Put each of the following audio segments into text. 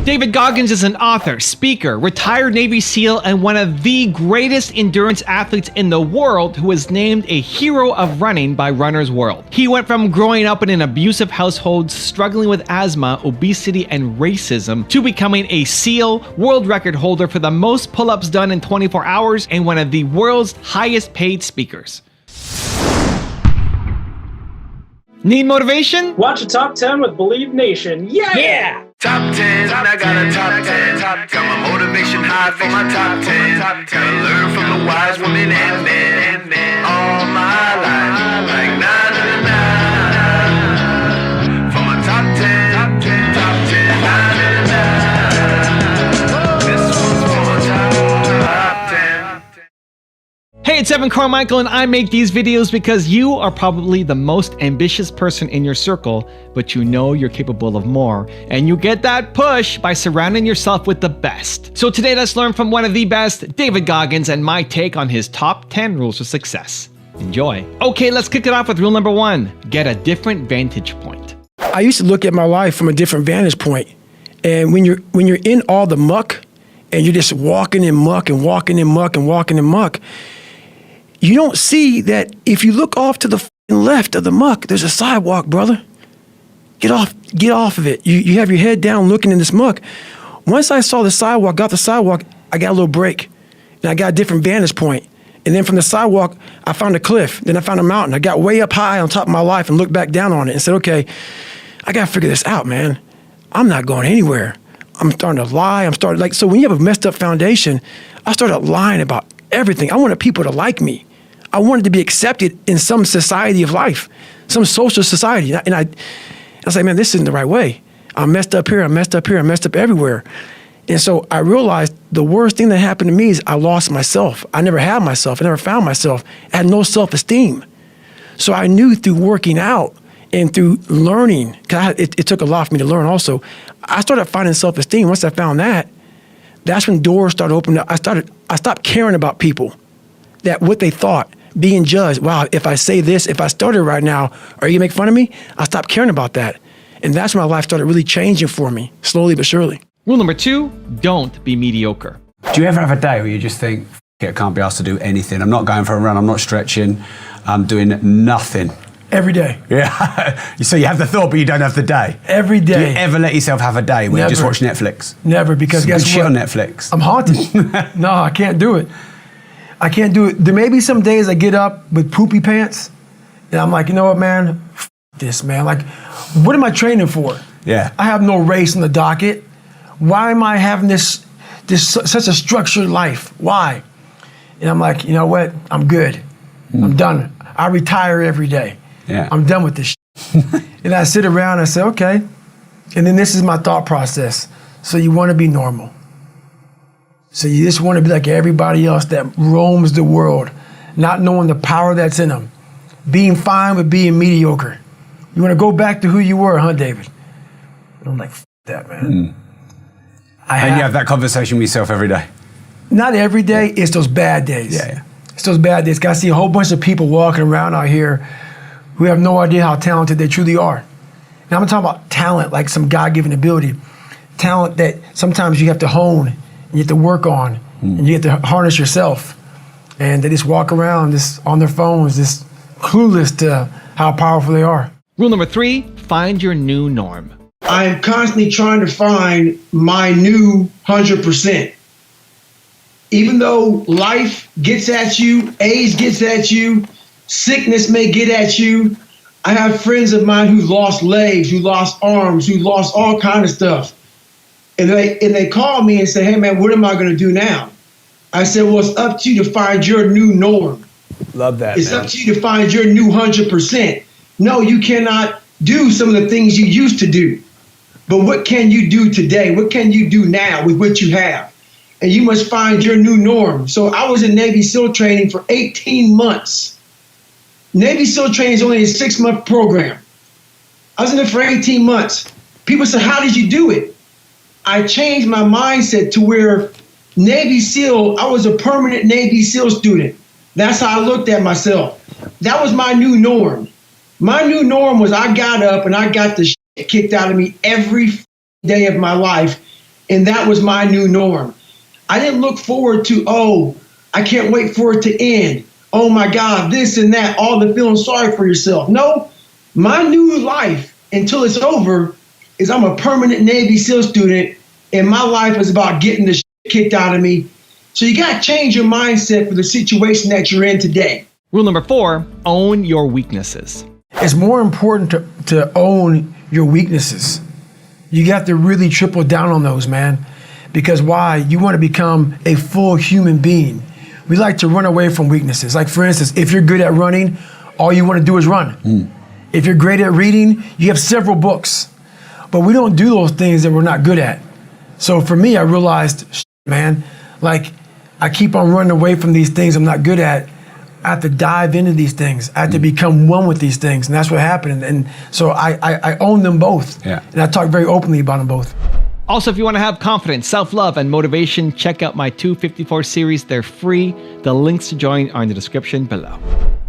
David Goggins is an author, speaker, retired Navy SEAL, and one of the greatest endurance athletes in the world who was named a hero of running by Runner's World. He went from growing up in an abusive household, struggling with asthma, obesity, and racism, to becoming a SEAL, world record holder for the most pull-ups done in 24 hours, and one of the world's highest paid speakers. Need motivation? Watch a top 10 with Believe Nation. Yeah! Top 10, I got a top 10. Got my motivation high for my top 10. Gotta learn from the wise women and men. All my life, like 9 for my top 10, top 10, 9. This one's for my top 10. Hey, it's Carmichael, and I make these videos because you are probably the most ambitious person in your circle, but you know you're capable of more, and you get that push by surrounding yourself with the best. So today, let's learn from one of the best, David Goggins, and my take on his top 10 rules of success. Enjoy. Okay, let's kick it off with rule number 1. Get a different vantage point. I used to look at my life from a different vantage point, and when you're in all the muck, and you're just walking in muck and walking in muck and walking in muck, you don't see that if you look off to the left of the muck, there's a sidewalk, brother. Get off of it. You have your head down looking in this muck. Once I saw the sidewalk, got the sidewalk, I got a little break, and I got a different vantage point. And then from the sidewalk, I found a cliff. Then I found a mountain. I got way up high on top of my life and looked back down on it and said, okay, I got to figure this out, man. I'm not going anywhere. I'm starting to lie. So when you have a messed up foundation, I started lying about everything. I wanted people to like me. I wanted to be accepted in some society of life, some social society. And I was like, man, this isn't the right way. I messed up here, I messed up here, I messed up everywhere. And so I realized the worst thing that happened to me is I lost myself. I never had myself. I never found myself. I had no self-esteem. So I knew through working out and through learning, because it took a lot for me to learn also, I started finding self-esteem. Once I found that, that's when doors started opening up. I stopped caring about people, that what they thought, being judged. Wow, if I say this, if I started right now, are you gonna make fun of me? I stopped caring about that. And that's when my life started really changing for me, slowly but surely. Rule number 2, don't be mediocre. Do you ever have a day where you just think, I can't be asked to do anything. I'm not going for a run, I'm not stretching, I'm doing nothing. Every day. Yeah, so you have the thought, but you don't have the day. Every day. Do you ever let yourself have a day where Never. you just watch Netflix? Never, because Some guess good what? shit on Netflix. I'm haunted. No, I can't do it. I can't do it. There may be some days I get up with poopy pants, and I'm like, you know what, man? F this, man. Like, what am I training for? Yeah. I have no race on the docket. Why am I having this such a structured life? Why? And I'm like, you know what? I'm good. I'm done. I retire every day. Yeah. I'm done with this shit. And I sit around and I say, okay. And then this is my thought process. So you want to be normal. So you just want to be like everybody else that roams the world, not knowing the power that's in them, being fine with being mediocre. You want to go back to who you were, huh, David? And I'm like, F that, man. And you have that conversation with yourself every day? Not every day, it's those bad days. Yeah. It's those bad days. I see a whole bunch of people walking around out here who have no idea how talented they truly are. Now I'm talking about talent, like some God-given ability. Talent that sometimes you have to hone, and you have to work on, and you have to harness yourself. And they just walk around just on their phones, just clueless to how powerful they are. Rule number 3, find your new norm. I'm constantly trying to find my new 100%. Even though life gets at you, age gets at you, sickness may get at you. I have friends of mine who lost legs, who lost arms, who lost all kind of stuff. And they call me and say, hey man, what am I gonna do now? I said, well, it's up to you to find your new norm. Love that, It's up to you to find your new 100%. No, you cannot do some of the things you used to do. But what can you do today? What can you do now with what you have? And you must find your new norm. So I was in Navy SEAL training for 18 months. Navy SEAL training is only a 6-month program. I was in it for 18 months. People said, how did you do it? I changed my mindset to where Navy SEAL, I was a permanent Navy SEAL student. That's how I looked at myself. That was my new norm. My new norm was I got up and I got the shit kicked out of me every day of my life. And that was my new norm. I didn't look forward to, oh, I can't wait for it to end. Oh my God, this and that, all the feeling sorry for yourself. No, my new life until it's over is I'm a permanent Navy SEAL student, and my life is about getting the shit kicked out of me. So you got to change your mindset for the situation that you're in today. Rule number 4, own your weaknesses. It's more important to own your weaknesses. You got to really triple down on those, man. Because why? You want to become a full human being. We like to run away from weaknesses. Like, for instance, if you're good at running, all you want to do is run. If you're great at reading, you have several books. But we don't do those things that we're not good at. So for me, I realized, man, like, I keep on running away from these things I'm not good at. I have to dive into these things. I have to become one with these things. And that's what happened. And so I own them both. Yeah. And I talk very openly about them both. Also, if you want to have confidence, self-love, and motivation, check out my 254 series. They're free. The links to join are in the description below.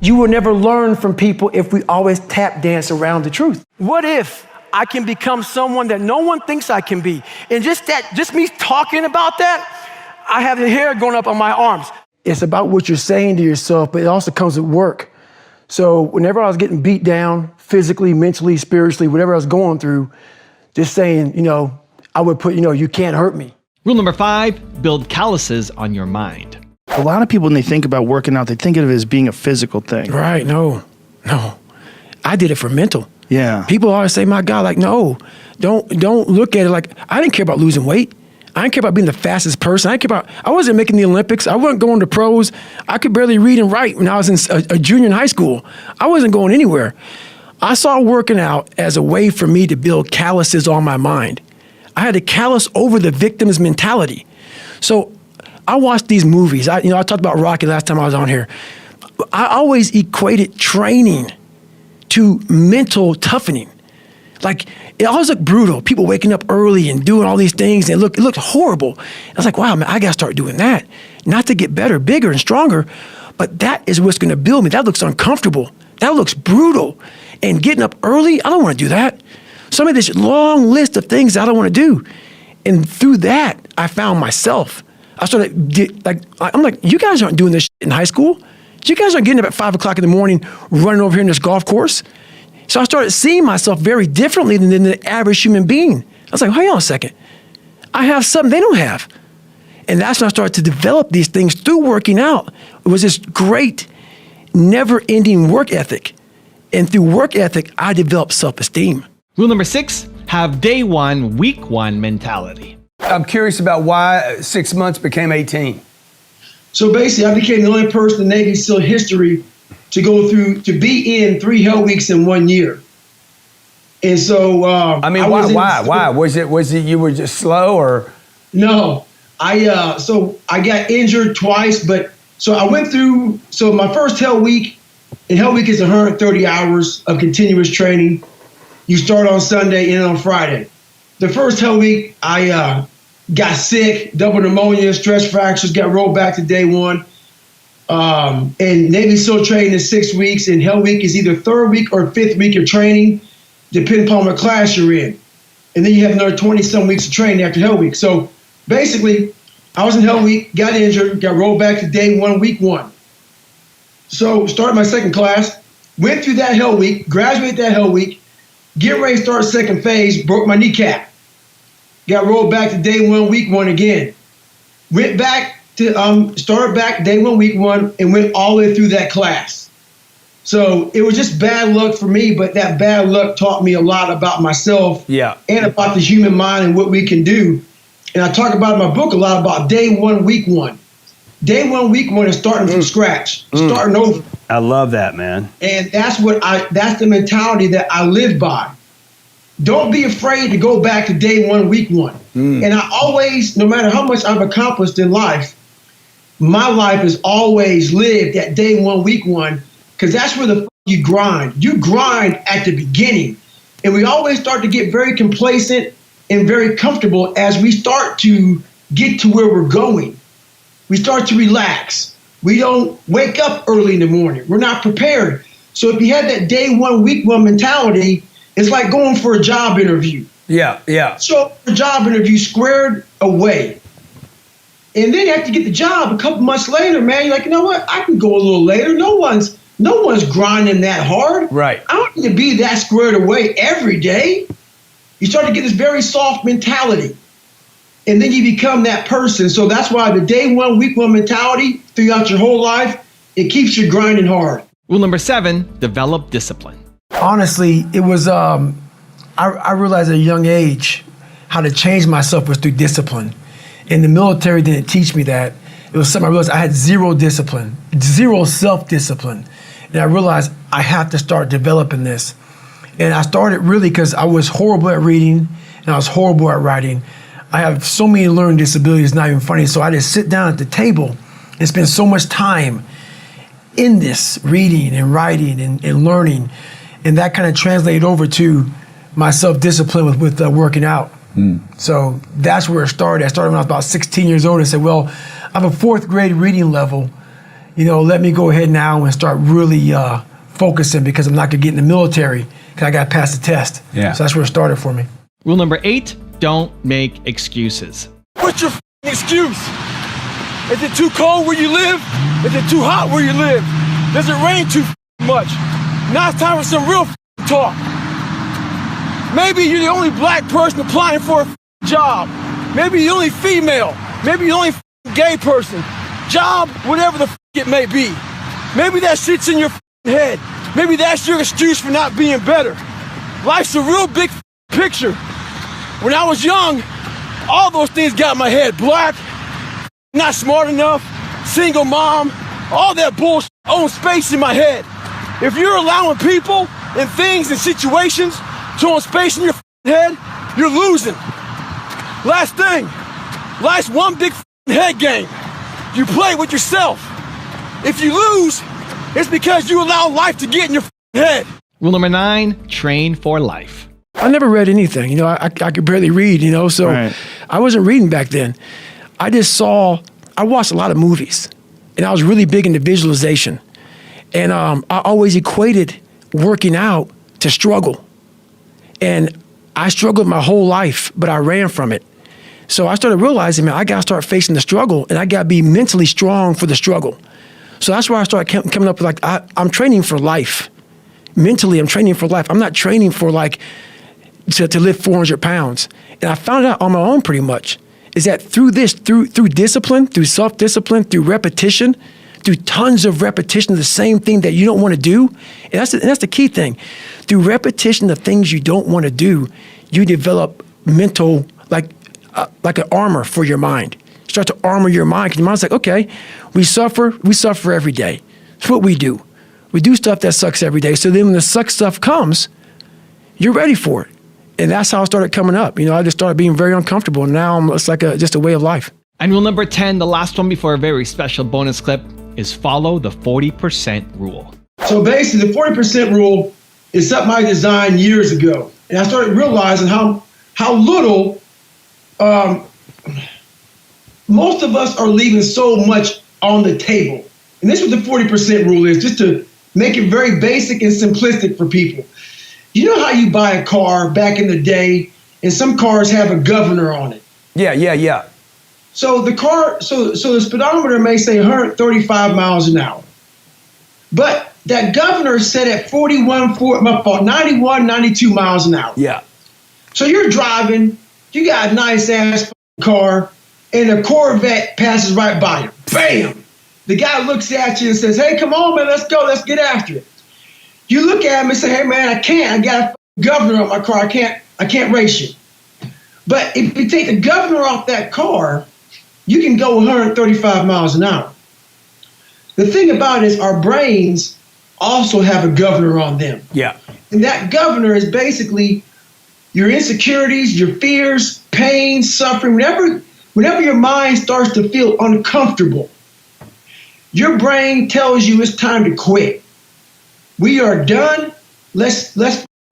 You will never learn from people if we always tap dance around the truth. What if I can become someone that no one thinks I can be? And just me talking about that, I have the hair going up on my arms. It's about what you're saying to yourself, but it also comes with work. So whenever I was getting beat down, physically, mentally, spiritually, whatever I was going through, just saying, I would put, you can't hurt me. Rule number 5, build calluses on your mind. A lot of people, when they think about working out, they think of it as being a physical thing. Right, no. I did it for mental. Yeah. People always say, my God, like, no, don't look at it like, I didn't care about losing weight. I didn't care about being the fastest person. I wasn't making the Olympics. I wasn't going to pros. I could barely read and write when I was in a junior in high school. I wasn't going anywhere. I saw working out as a way for me to build calluses on my mind. I had to callus over the victim's mentality. So I watched these movies. I talked about Rocky last time I was on here. I always equated training to mental toughening. Like, it always looked brutal. People waking up early and doing all these things, and it looked horrible. I was like, wow, man, I got to start doing that. Not to get better, bigger, and stronger, but that is what's going to build me. That looks uncomfortable. That looks brutal. And getting up early, I don't want to do that. So I made this long list of things that I don't want to do. And through that, I found myself. I started, I'm like, you guys aren't doing this shit in high school. You guys aren't getting up at 5 o'clock in the morning, running over here in this golf course. So I started seeing myself very differently than the average human being. I was like, hang on a second. I have something they don't have. And that's when I started to develop these things through working out. It was this great, never-ending work ethic. And through work ethic, I developed self-esteem. Rule number 6, have day 1, week 1 mentality. I'm curious about why 6 months became 18. So basically, I became the only person in Navy SEAL history to be in 3 hell weeks in 1 year. And so, why? Was it you were just slow or? No, I got injured twice, so I went through, my first hell week, and hell week is 130 hours of continuous training. You start on Sunday, end on Friday. The first hell week, I got sick, double pneumonia, stress fractures, got rolled back to day 1. And Navy SEAL training is 6 weeks, and hell week is either 3rd week or 5th week of training, depending upon what class you're in. And then you have another 20-some weeks of training after hell week. So basically, I was in hell week, got injured, got rolled back to day 1, week 1. So started my second class, went through that hell week, graduated that hell week, get ready to start second phase, broke my kneecap. Got rolled back to day 1, week 1 again. Went back to started back day 1, week 1, and went all the way through that class. So it was just bad luck for me, but that bad luck taught me a lot about myself and about the human mind and what we can do. And I talk about in my book a lot about day 1, week 1. Day 1, week 1 is starting from scratch, starting over. I love that, man. And that's the mentality that I live by. Don't be afraid to go back to day 1, week 1. And I always, no matter how much I've accomplished in life, my life is always lived at day 1, week 1, because that's where you grind. You grind at the beginning. And we always start to get very complacent and very comfortable as we start to get to where we're going. We start to relax. We don't wake up early in the morning. We're not prepared. So if you have that day 1, week 1 mentality, it's like going for a job interview. Yeah. Show up for a job interview squared away. And then after you get the job, a couple months later, man, you're like, you know what? I can go a little later. No one's grinding that hard. Right. I don't need to be that squared away every day. You start to get this very soft mentality. And then you become that person. So that's why the day one, week one mentality throughout your whole life, it keeps you grinding hard. Rule number 7, develop discipline. Honestly, it was, I realized at a young age how to change myself was through discipline. And the military didn't teach me that. It was something I realized I had zero discipline, zero self-discipline. And I realized I have to start developing this. And I started really because I was horrible at reading and I was horrible at writing. I have so many learning disabilities, it's not even funny. So I just sit down at the table and spend so much time in this, reading and writing and learning. And that kind of translated over to my self-discipline with working out. So that's where it started. I started when I was about 16 years old and said, well, I have a 4th grade reading level. Let me go ahead now and start really focusing because I'm not going to get in the military because I got to pass the test. Yeah. So that's where it started for me. Rule number 8, don't make excuses. What's your excuse? Is it too cold where you live? Is it too hot where you live? Does it rain too much? Now it's time for some real talk. Maybe you're the only black person applying for a job. Maybe you're the only female. Maybe you're the only gay person. Job, whatever the it may be. Maybe that shit's in your head. Maybe that's your excuse for not being better. Life's a real big picture. When I was young, all those things got in my head. Black, not smart enough, single mom, all that bullshit owns space in my head. If you're allowing people and things and situations to own space in your head, you're losing. Last thing, life's one big head game. You play with yourself. If you lose, it's because you allow life to get in your head. Rule number 9, train for life. I never read anything. I could barely read, so Right. I wasn't reading back then. I watched a lot of movies, and I was really big into visualization. And I always equated working out to struggle. And I struggled my whole life, but I ran from it. So I started realizing, man, I got to start facing the struggle, and I got to be mentally strong for the struggle. So that's why I started coming up with I'm training for life. Mentally, I'm training for life. I'm not training for to lift 400 pounds. And I found out on my own pretty much is that through discipline, through self-discipline, through repetition, through tons of repetition of the same thing that you don't want to do, and that's the key thing. Through repetition of things you don't want to do, you develop mental, like an armor for your mind. You start to armor your mind because your mind's like, okay, we suffer every day. It's what we do. We do stuff that sucks every day. So then when the suck stuff comes, you're ready for it. And that's how I started coming up. I just started being very uncomfortable. And now it's like just a way of life. And rule number 10, the last one before a very special bonus clip, is follow the 40% rule. So basically, the 40% rule is something I designed years ago. And I started realizing how little most of us are leaving so much on the table. And this is what the 40% rule is, just to make it very basic and simplistic for people. You know how you buy a car back in the day, and some cars have a governor on it? Yeah. So the speedometer may say 135 miles an hour. But that governor is set at 91, 92 miles an hour. Yeah. So you're driving, you got a nice ass car, and a Corvette passes right by you. Bam! The guy looks at you and says, hey, come on, man, let's go, let's get after it. You look at him and say, hey, man, I can't. I got a governor on my car. I can't race you. But if you take the governor off that car, you can go 135 miles an hour. The thing about it is our brains also have a governor on them. Yeah. And that governor is basically your insecurities, your fears, pain, suffering. Whenever your mind starts to feel uncomfortable, your brain tells you it's time to quit. We are done. Let's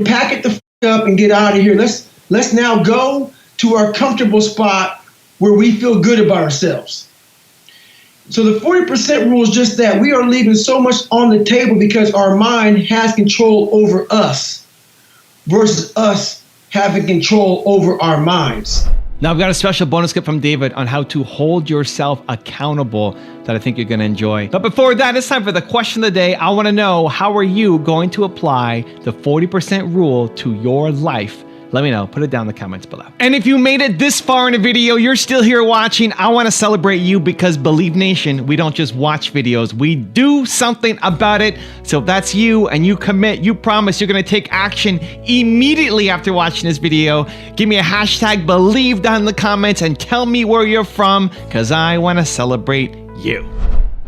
pack it the up and get out of here. Let's now go to our comfortable spot where we feel good about ourselves. So the 40% rule is just that. We are leaving so much on the table because our mind has control over us versus us having control over our minds. Now, I've got a special bonus clip from David on how to hold yourself accountable that I think you're going to enjoy. But before that, it's time for the question of the day. I want to know, how are you going to apply the 40% rule to your life? Let me know. Put it down in the comments below. And if you made it this far in the video, you're still here watching, I want to celebrate you, because Believe Nation, we don't just watch videos, we do something about it. So if that's you and you commit, you promise you're going to take action immediately after watching this video, give me a hashtag Believe down in the comments and tell me where you're from, because I want to celebrate you.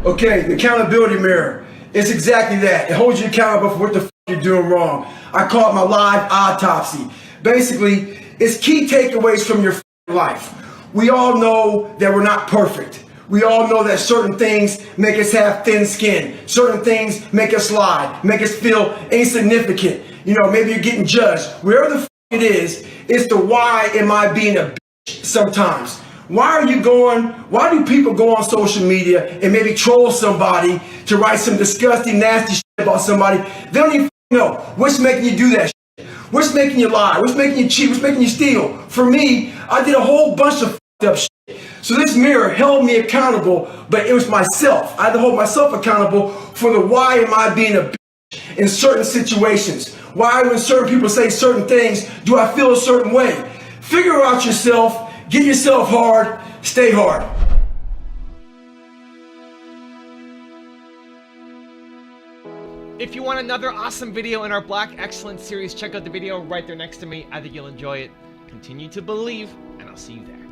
Okay, the accountability mirror. It's exactly that. It holds you accountable for what the you're doing wrong. I call it my live autopsy. Basically, it's key takeaways from your life. We all know that we're not perfect. We all know that certain things make us have thin skin. Certain things make us lie, make us feel insignificant. You know, maybe you're getting judged. Wherever the it is, it's the why am I being a bitch sometimes. Why do people go on social media and maybe troll somebody to write some disgusting, nasty shit about somebody? They don't even know what's making you do that shit. What's making you lie? What's making you cheat? What's making you steal? For me, I did a whole bunch of up shit. So this mirror held me accountable, but it was myself. I had to hold myself accountable for the why am I being a bitch in certain situations. Why, when certain people say certain things, do I feel a certain way? Figure out yourself, get yourself hard, stay hard. If you want another awesome video in our Black Excellence series, check out the video right there next to me. I think you'll enjoy it. Continue to believe, and I'll see you there.